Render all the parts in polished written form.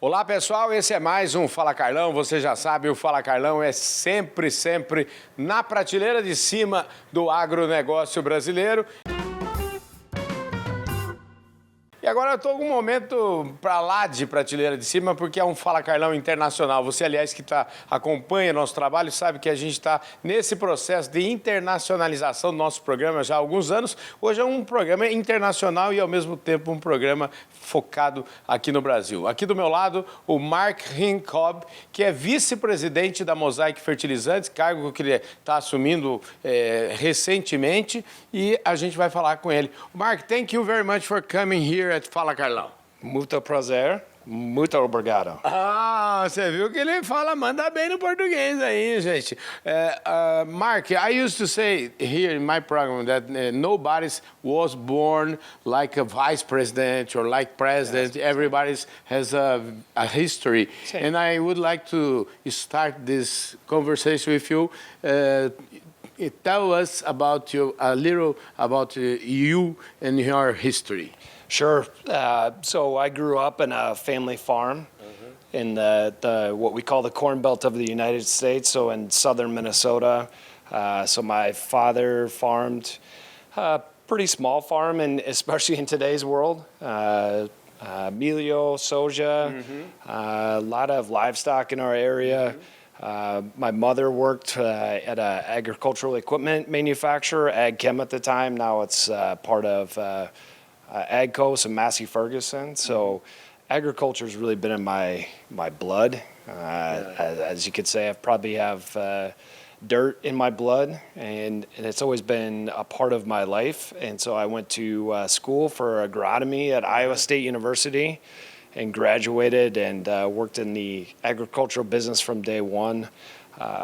Olá pessoal, esse é mais um Fala Carlão. Você já sabe, o Fala Carlão é sempre na prateleira de cima do agronegócio brasileiro. E agora eu estou com um momento para lá de prateleira de cima, porque é um Fala Carlão internacional. Você, aliás, que acompanha nosso trabalho, sabe que a gente está nesse processo de internacionalização do nosso programa já há alguns anos. Hoje é um programa internacional e, ao mesmo tempo, um programa focado aqui no Brasil. Aqui do meu lado, o Mark Ringkob, que é vice-presidente da Mosaic Fertilizantes, cargo que ele está assumindo recentemente, e a gente vai falar com ele. Mark, thank you very much for coming here at Fala Carlão. Muito prazer, muito obrigado. Ah, você viu que ele manda bem no português aí, gente. Mark, I used to say here in my program that nobody was born like a vice-president or like president. Yes. Everybody has a history. Sim. And I would like to start this conversation with you. Tell us about a little about you and your history. Sure. So I grew up in a family farm in the what we call the Corn Belt of the United States, so in southern Minnesota. So my father farmed a pretty small farm, and especially in today's world, milio, soja, a lot of livestock in our area. My mother worked at an agricultural equipment manufacturer, Ag Chem at the time. Now it's part of Agco and Massey Ferguson. So agriculture has really been in my blood. As you could say, I probably have dirt in my blood, and it's always been a part of my life. And so I went to school for agronomy at Iowa State University and graduated and worked in the agricultural business from day one,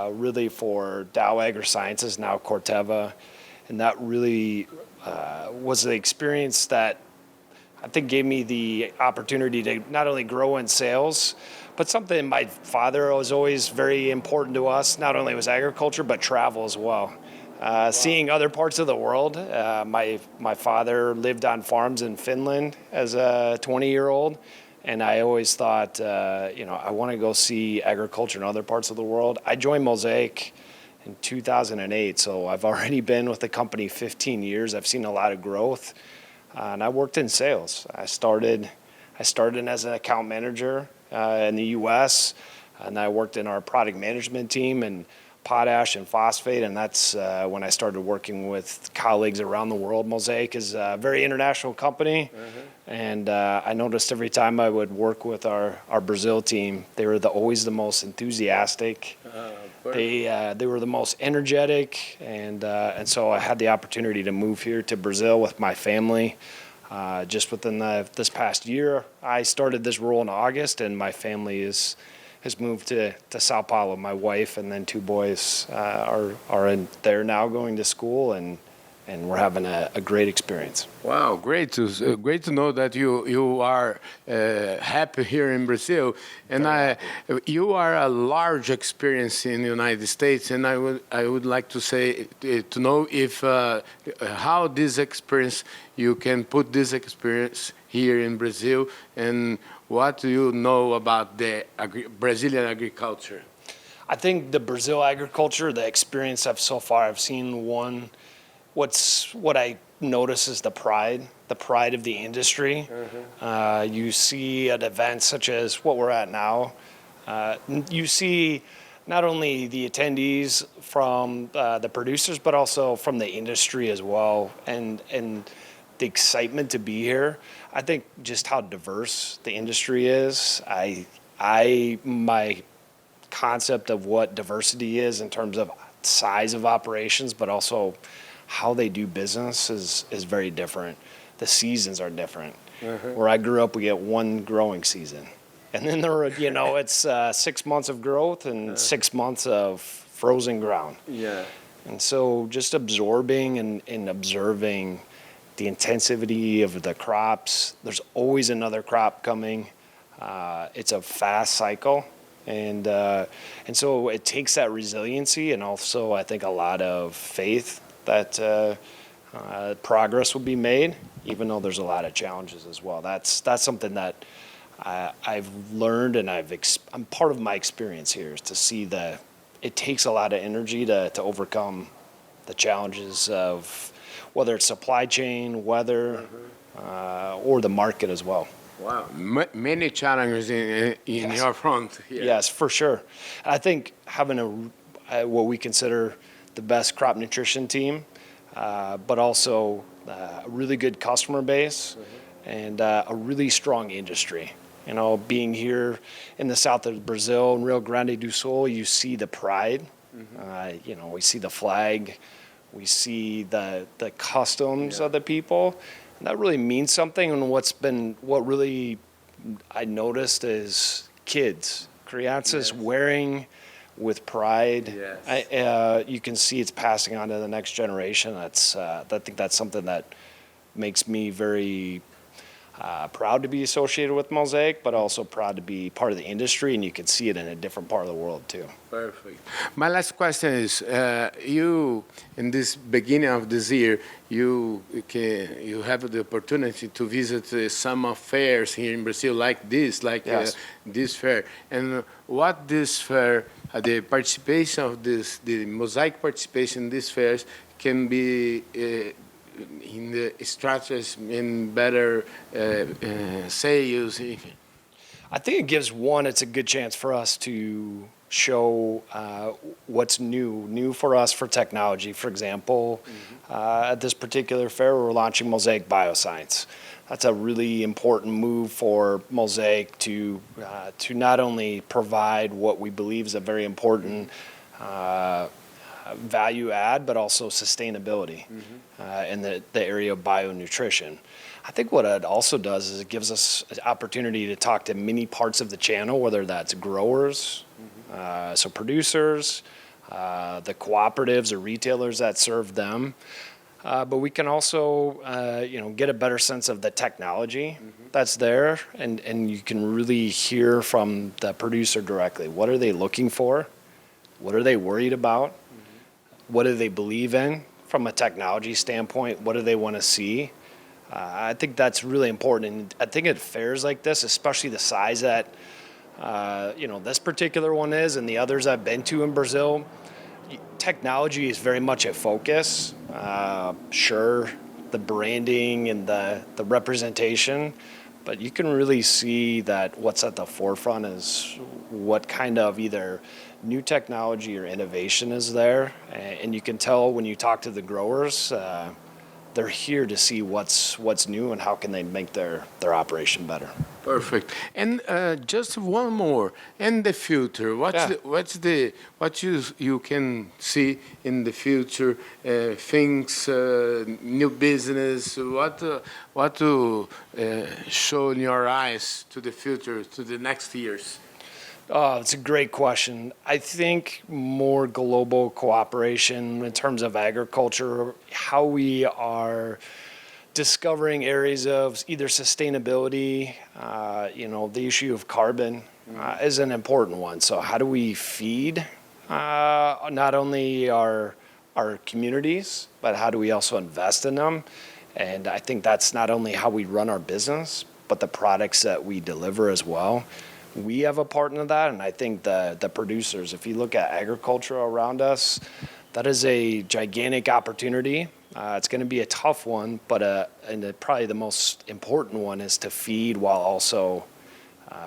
really for Dow AgriSciences, now Corteva. And that really was the experience that I think gave me the opportunity to not only grow in sales, but something my father was always very important to us. Not only was agriculture, but travel as well. Wow. Seeing other parts of the world. My father lived on farms in Finland as a 20-year-old. And I always thought, I want to go see agriculture in other parts of the world. I joined Mosaic in 2008, so I've already been with the company 15 years. I've seen a lot of growth, and I worked in sales. I started as an account manager in the U.S., and I worked in our product management team and potash and phosphate, and that's when I started working with colleagues around the world. Mosaic is a very international company, and I noticed every time I would work with our Brazil team, they were always the most enthusiastic. They were the most energetic, and so I had the opportunity to move here to Brazil with my family. Just within this past year, I started this role in August, and my family has moved to Sao Paulo. My wife and then two boys are in there now going to school, and we're having a great experience. Wow, great to know that you are happy here in Brazil, and you are a large experience in the United States, and I would like to know if how this experience you can put this experience here in Brazil, and what do you know about the Brazilian agriculture? I think the Brazil agriculture, the experience I've seen what I notice is the pride of the industry. You see at events such as what we're at now, you see not only the attendees from the producers, but also from the industry as well, and the excitement to be here. I think just how diverse the industry is. My concept of what diversity is in terms of size of operations, but also how they do business is very different. The seasons are different. Where I grew up, we get one growing season, and then it's 6 months of growth and 6 months of frozen ground. Yeah. And so just absorbing and observing the intensity of the crops. There's always another crop coming. It's a fast cycle, and so it takes that resiliency and also I think a lot of faith that progress will be made, even though there's a lot of challenges as well. That's something that I've learned, and I'm part of my experience here is to see that it takes a lot of energy to overcome the challenges of whether it's supply chain, weather, or the market as well. Wow, many challenges in Yes. your front here. Yes, for sure. I think having what we consider the best crop nutrition team, but also a really good customer base and a really strong industry. You know, being here in the south of Brazil, in Rio Grande do Sul, you see the pride. You know, we see the flag, we see the customs of the people. And that really means something. And what really I noticed is kids. Crianças wearing with pride. Yes. You can see it's passing on to the next generation. I think that's something that makes me very proud to be associated with Mosaic, but also proud to be part of the industry, and you can see it in a different part of the world too. Perfect. My last question is, you, in this beginning of this year, you have the opportunity to visit some fairs here in Brazil like this, Yes. This fair. And what this fair, the participation of the Mosaic participation in these fairs can be in the strategies in better sales. I think it gives it's a good chance for us to show what's new for us for technology. For example, at this particular fair, we're launching Mosaic Bioscience. That's a really important move for Mosaic to not only provide what we believe is a very important value add, but also sustainability in the area of bionutrition. I think what it also does is it gives us an opportunity to talk to many parts of the channel, whether that's growers, so producers, the cooperatives or retailers that serve them. But we can also, get a better sense of the technology that's there, and you can really hear from the producer directly. What are they looking for? What are they worried about? What do they believe in from a technology standpoint? What do they want to see? I think that's really important. And I think at fairs like this, especially the size that, this particular one is and the others I've been to in Brazil, technology is very much a focus. Sure, the branding and the representation, but you can really see that what's at the forefront is what kind of either new technology or innovation is there. And you can tell when you talk to the growers, they're here to see what's new and how can they make their operation better. Perfect. And just one more. In the future, what you can see in the future? Things, new business. What to show in your eyes to the future, to the next years? Oh, it's a great question. I think more global cooperation in terms of agriculture, how we are discovering areas of either sustainability, the issue of carbon is an important one. So how do we feed not only our communities, but how do we also invest in them? And I think that's not only how we run our business, but the products that we deliver as well. We have a part in that, and I think the producers, if you look at agriculture around us, that is a gigantic opportunity. It's going to be a tough one, but probably the most important one is to feed while also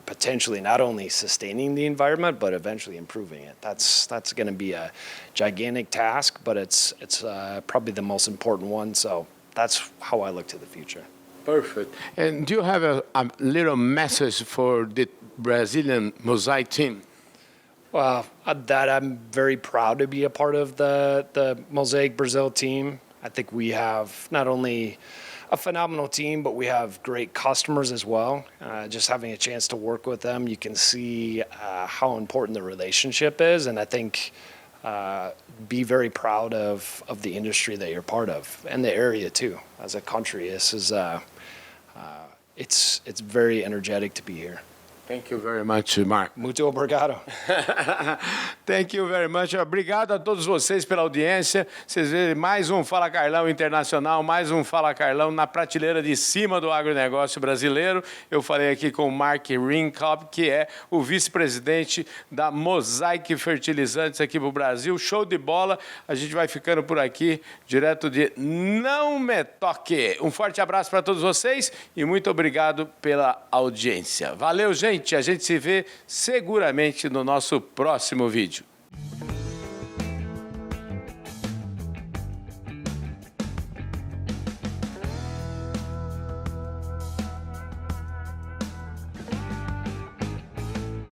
potentially not only sustaining the environment, but eventually improving it. That's going to be a gigantic task, but it's probably the most important one. So that's how I look to the future. Perfect. And do you have a little message for the Brazilian Mosaic team? Well, that I'm very proud to be a part of the Mosaic Brazil team. I think we have not only a phenomenal team, but we have great customers as well. Just having a chance to work with them, you can see how important the relationship is, and I think be very proud of the industry that you're part of and the area too. As a country, this is it's very energetic to be here. Thank you very much, Mark. Muito obrigado. Thank you very much. Obrigado a todos vocês pela audiência. Vocês verem mais um Fala Carlão Internacional, mais um Fala Carlão na prateleira de cima do agronegócio brasileiro. Eu falei aqui com o Mark Ringkob, que é o vice-presidente da Mosaic Fertilizantes aqui para o Brasil. Show de bola. A gente vai ficando por aqui, direto de Não Me Toque. Um forte abraço para todos vocês e muito obrigado pela audiência. Valeu, gente. A gente se vê seguramente no nosso próximo vídeo.